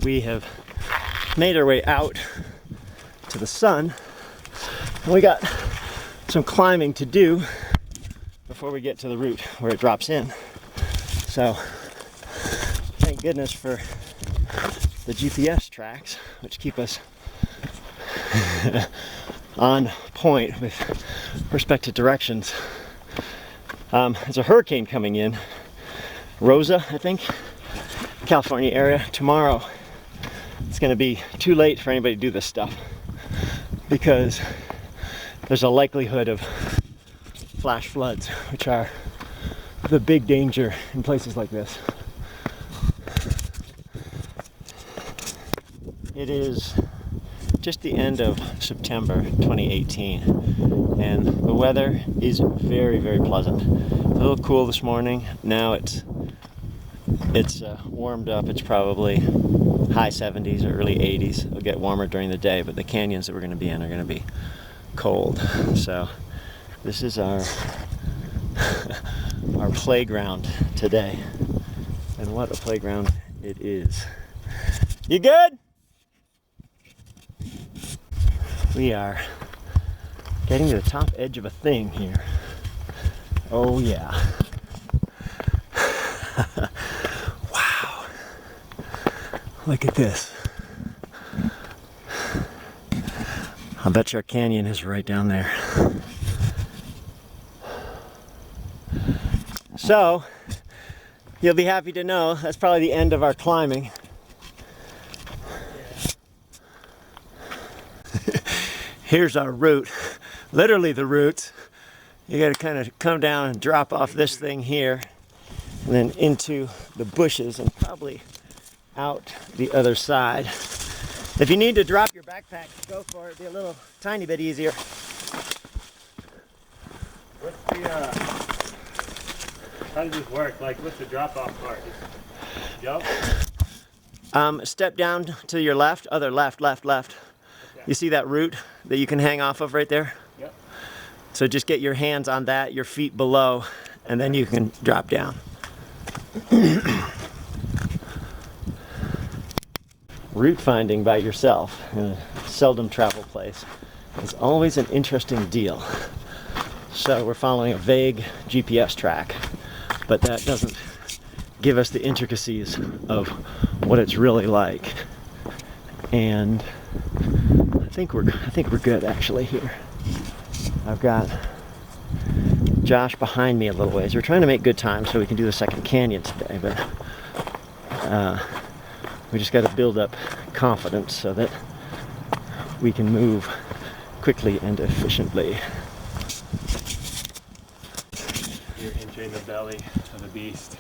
we have made our way out to the sun. And we got some climbing to do before we get to the route where it drops in. So thank goodness for the GPS tracks, which keep us on point with respect to directions. There's a hurricane coming in, Rosa, I think, California area tomorrow. It's going to be too late for anybody to do this stuff because there's a likelihood of flash floods, which are the big danger in places like this. It is just the end of September 2018 and the weather is very, very pleasant. A little cool this morning. Now it's warmed up. It's probably high 70s or early 80s. It'll get warmer during the day, but the canyons that we're going to be in are going to be cold. So this is our our playground today, and what a playground it is. You good? We are getting to the top edge of a thing here. Oh yeah. Wow. Look at this. I bet your canyon is right down there. So, you'll be happy to know that's probably the end of our climbing. Here's our route, literally the route. You gotta kind of come down and drop off this thing here and then into the bushes and probably out the other side. If you need to drop your backpack, go for it. It'll be a little tiny bit easier. What's the, how does this work? Like, what's the drop-off part? Jump? Step down to your left, other left. Okay. You see that root that you can hang off of right there? Yep. So just get your hands on that, your feet below, and then you can drop down. Route finding by yourself in a seldom traveled place is always an interesting deal. So we're following a vague GPS track, but that doesn't give us the intricacies of what it's really like. And I think we're good actually here. I've got Josh behind me a little ways. We're trying to make good time so we can do the second canyon today, but we just got to build up confidence so that we can move quickly and efficiently. You're entering the belly of the beast.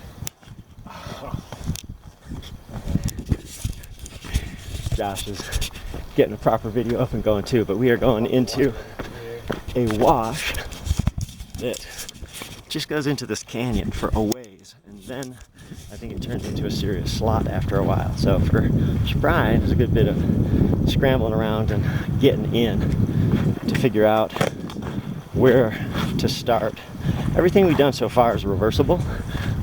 Josh is getting a proper video up and going too, but we are going into a wash that just goes into this canyon for a ways, and then I think it turns into a serious slot after a while. So for Spry, there's a good bit of scrambling around and getting in to figure out where to start. Everything we've done so far is reversible.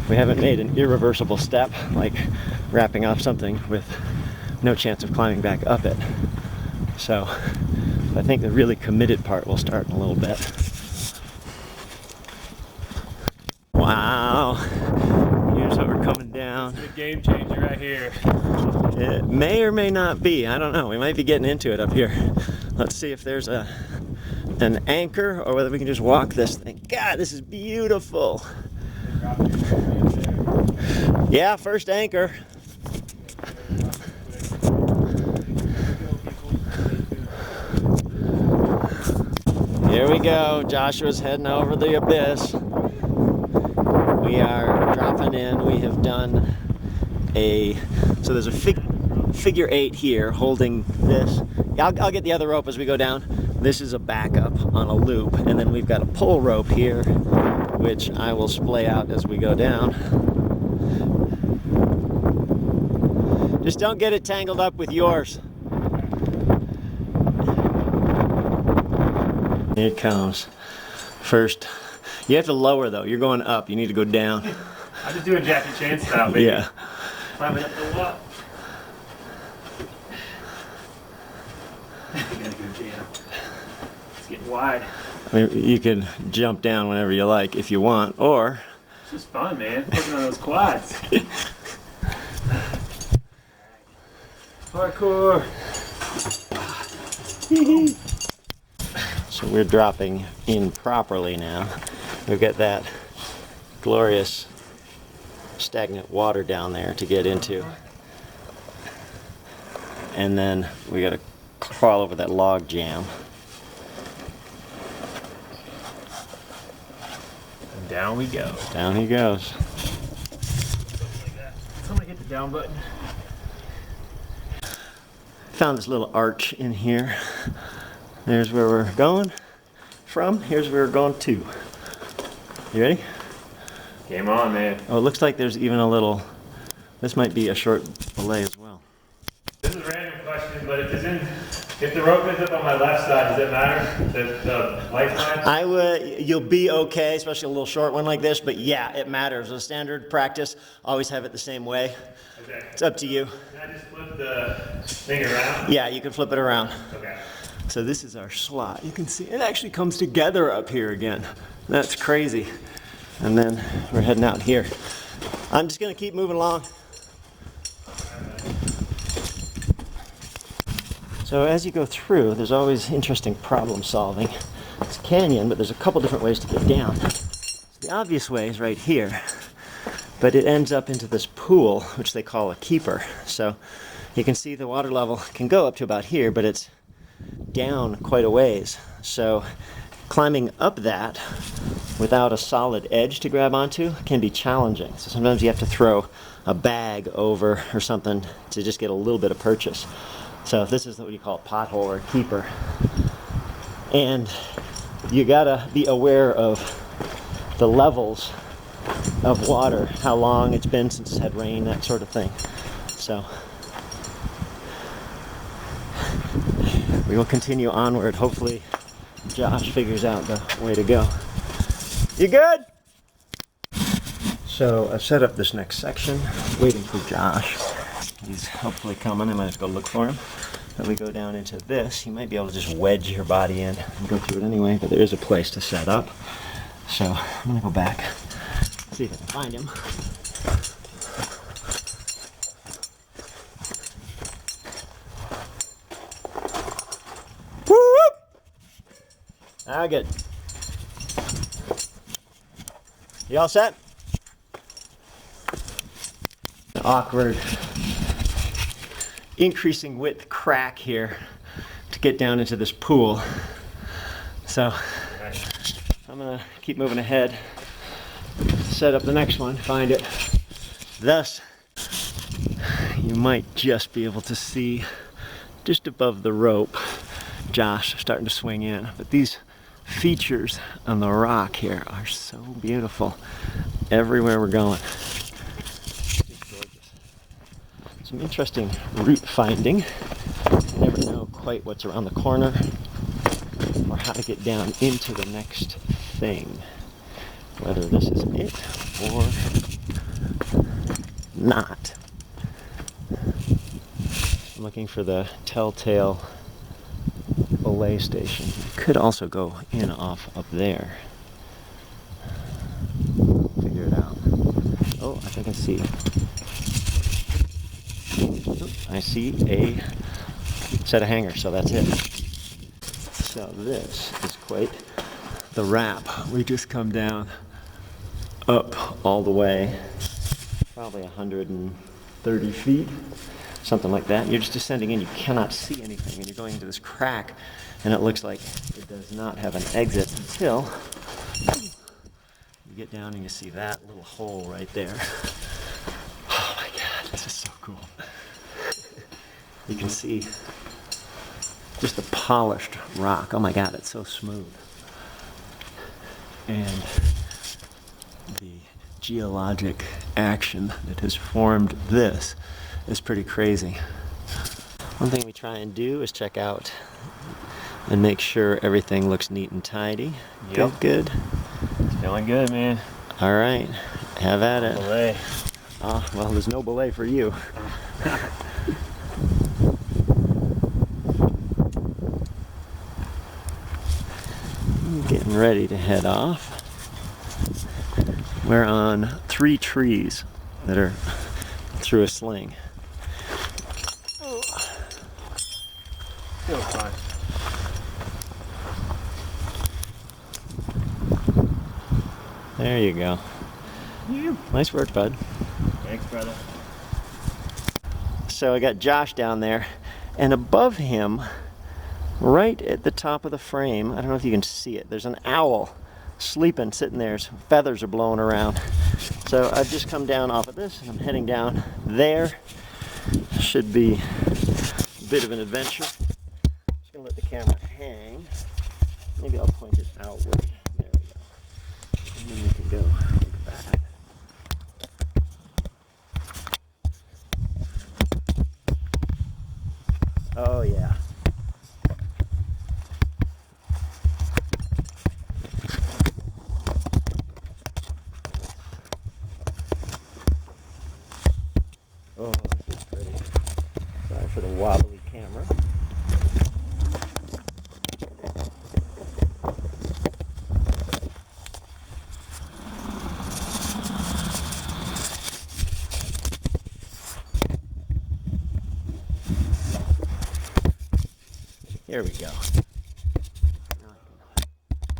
We haven't made an irreversible step, like wrapping off something with no chance of climbing back up it. So I think the really committed part will start in a little bit. Wow, here's what we're coming down. It's a game changer right here. It may or may not be, I don't know. We might be getting into it up here. Let's see if there's an anchor or whether we can just walk this thing. God, this is beautiful. Yeah, first anchor. Here we go. Joshua's heading over the abyss. We are dropping in. We have done so there's a figure 8 here holding this. I'll get the other rope as we go down. This is a backup on a loop, and then we've got a pull rope here, which I will splay out as we go down. Just don't get it tangled up with yours. Here it comes. First, you have to lower though. You're going up. You need to go down. I'm just doing Jackie Chan style, baby. Yeah. Climbing up the wall. It's getting wide. I mean, you can jump down whenever you like if you want, or It's just fun, man. Putting on those quads. Parkour. so we're dropping in properly now. We've got that glorious stagnant water down there to get into. And then we gotta crawl over that log jam. And down we go. Down he goes. I'm gonna hit the down button. Found this little arch in here. There's where we're going from. Here's where we're going to. You ready? Game on, man. Oh, it looks like there's even a little, this might be a short belay as well. This is a random question, but if the rope is up on my left side, does it matter? The lifeline? You'll be okay, especially a little short one like this, but yeah, it matters. A standard practice, always have it the same way. Okay. It's up to you. Can I just flip the thing around? Yeah, you can flip it around. Okay. So this is our slot. You can see it actually comes together up here again. That's crazy. And then we're heading out here. I'm just gonna keep moving along. So as you go through, there's always interesting problem solving. It's a canyon, but there's a couple different ways to get down. The obvious way is right here, but it ends up into this pool, which they call a keeper. So you can see the water level can go up to about here, but it's down quite a ways. So climbing up that without a solid edge to grab onto can be challenging. So sometimes you have to throw a bag over or something to just get a little bit of purchase. So this is what you call a pothole or a keeper. And you gotta be aware of the levels of water, how long it's been since it's had rain, that sort of thing. So we will continue onward. Hopefully Josh figures out the way to go. You good? So I've set up this next section, waiting for Josh. He's hopefully coming. I might have to go look for him. But we go down into this. You might be able to just wedge your body in and go through it anyway, but there is a place to set up. So I'm gonna go back, see if I can find him. Woo! Ah, good. You all set? Awkward increasing width crack here to get down into this pool. So I'm gonna keep moving ahead, set up the next one, find it. Thus, you might just be able to see just above the rope Josh starting to swing in. But these features on the rock here are so beautiful everywhere we're going. Some interesting route finding. You never know quite what's around the corner or how to get down into the next thing. Whether this is it or not. I'm looking for the telltale belay station. You could also go in off up there. Figure it out. Oh, I think I see. I see a set of hangers, so that's it. So this is quite the wrap. We just come down up all the way, probably 130 feet, something like that. You're just descending in, you cannot see anything, and you're going into this crack, and it looks like it does not have an exit until you get down and you see that little hole right there. Oh my God, this is so cool. You can see just the polished rock. Oh my God, it's so smooth. And the geologic action that has formed this is pretty crazy. One thing we try and do is check out and make sure everything looks neat and tidy. Yep. Good. It's feeling good, man. All right, have at it. Belay. Oh, well, there's no belay for you. getting ready to head off. We're on 3 trees that are through a sling. Still fine. There you go. Nice work, bud. Thanks, brother. So I got Josh down there, and above him, right at the top of the frame, I don't know if you can see it, there's an owl sleeping, sitting there. His feathers are blowing around. So I've just come down off of this, and I'm heading down there. Should be a bit of an adventure. Just gonna let the camera hang. Maybe I'll point it outward. There we go. And then we can go back. Oh yeah. Oh, this is pretty. Sorry for the wobbly camera. Here we go. Now I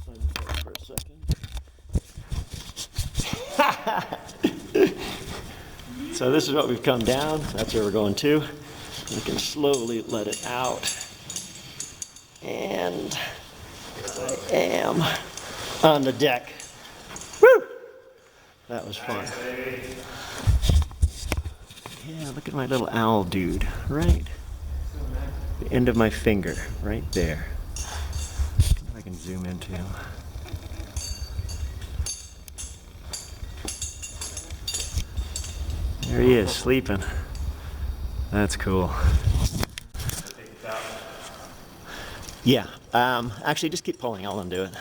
can unfold for a second. So this is what we've come down. That's where we're going to. We can slowly let it out. And I am on the deck. Woo! That was fun. Yeah, look at my little owl dude, right? The end of my finger, right there. If I can zoom into him. There he is, sleeping. That's cool. Yeah, actually just keep pulling, I'll undo it.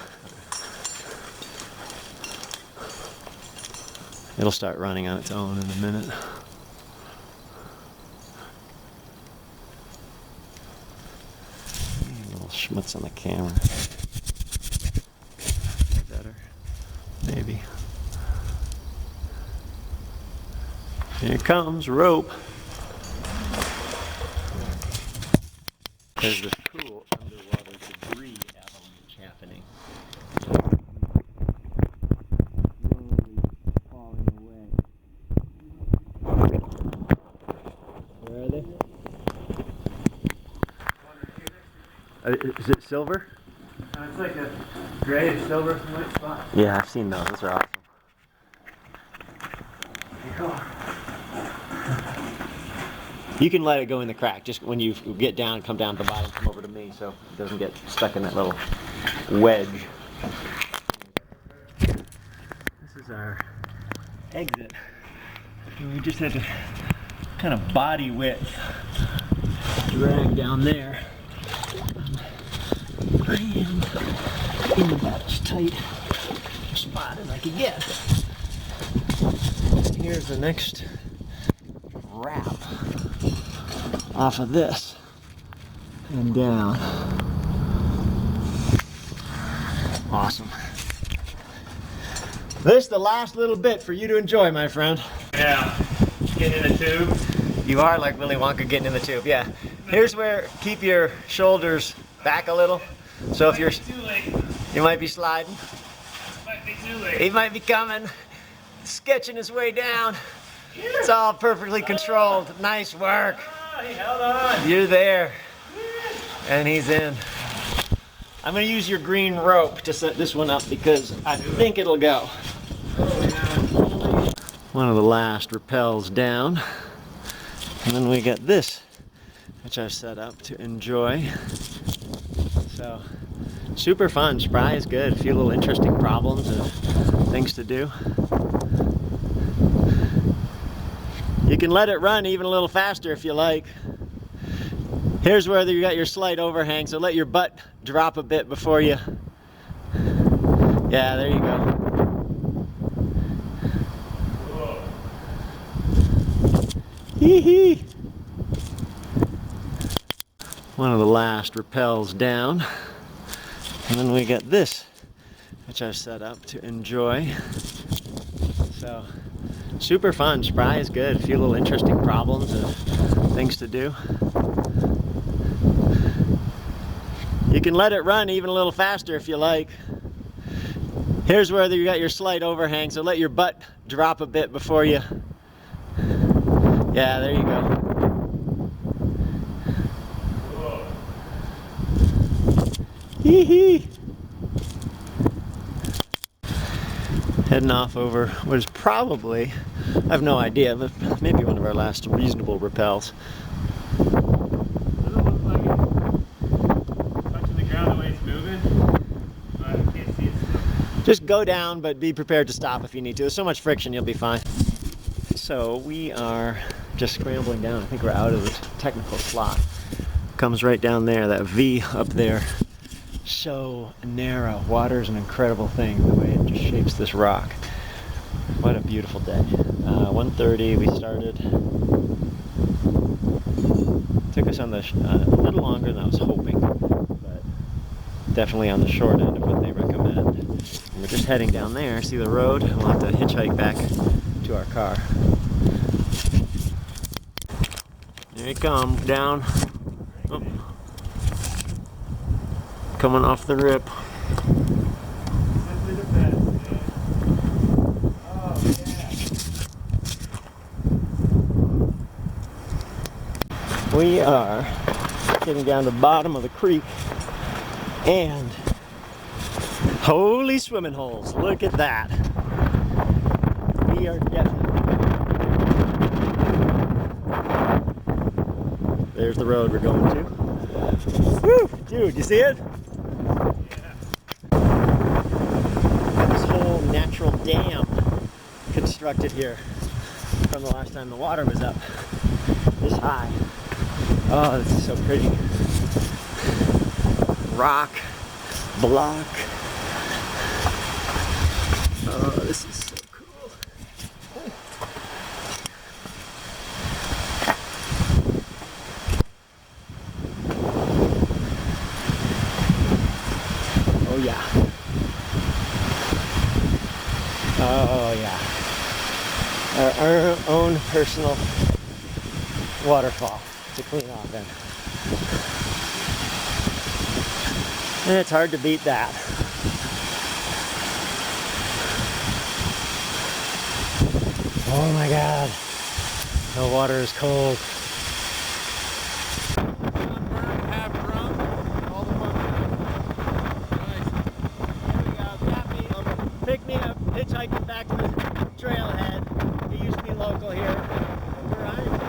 It'll start running on its own in a minute. A little schmutz on the camera. Better? Maybe. Here comes rope. There's this cool underwater debris avalanche happening. Slowly falling away. Where are they? Is it silver? It's like a gray, silver, white spot. Yeah, I've seen those. Those are awesome. You can let it go in the crack. Just when you get down, come down to the bottom, come over to me so it doesn't get stuck in that little wedge. This is our exit. And we just had to kind of body width drag down there. I am in about as tight a spot as I could get. Here's the next wrap off of this and down. Awesome. This is the last little bit for you to enjoy, my friend. Yeah, getting in the tube. You are like Willy Wonka getting in the tube, yeah. Here's where, keep your shoulders back a little. So if you're, you might be sliding. Might be too late. He might be coming, sketching his way down. It's all perfectly controlled. Nice work. Oh, he held on. You're there. And he's in. I'm going to use your green rope to set this one up because I think it'll go. One of the last rappels down. And then we got this, which I've set up to enjoy. So, super fun. Spry is good. A few little interesting problems and things to do. You can let it run even a little faster if you like. Here's where you got your slight overhang, so let your butt drop a bit before you... Yeah, there you go. Hee hee! One of the last rappels down. And then we got this, which I've set up to enjoy. So, super fun. Spry is good. A few little interesting problems and things to do. You can let it run even a little faster if you like. Here's where you got your slight overhang, so let your butt drop a bit before you... Yeah, there you go. Hee hee! Heading off over what is probably, I have no idea, but maybe one of our last reasonable rappels. Doesn't look like it. Touching the ground the way it's moving. I can't see it still. Just go down, but be prepared to stop if you need to. There's so much friction, you'll be fine. So we are just scrambling down. I think we're out of the technical slot. Comes right down there, that V up there. So narrow. Water is an incredible thing, the way it just shapes this rock. What a beautiful day. 1:30 we started. Took us on the a little longer than I was hoping, but definitely on the short end of what they recommend. And we're just heading down there, see the road. We'll have to hitchhike back to our car. There you come, down. Oh. Coming off the rip. Simply the best, man. Oh, yeah. We are getting down to the bottom of the creek, and holy swimming holes, look at that. We are definitely... There's the road we're going to. Woo! Dude, you see it? This whole natural dam constructed here from the last time the water was up this high. Oh, this is so pretty. Rock, block. Oh, this is so cool. Oh yeah. Oh yeah. Our own personal waterfall to clean off in. And it's hard to beat that. Oh my God. The water is cold. Pick me up, hitchhiking back to the trailhead. He used to be local here. Where I am.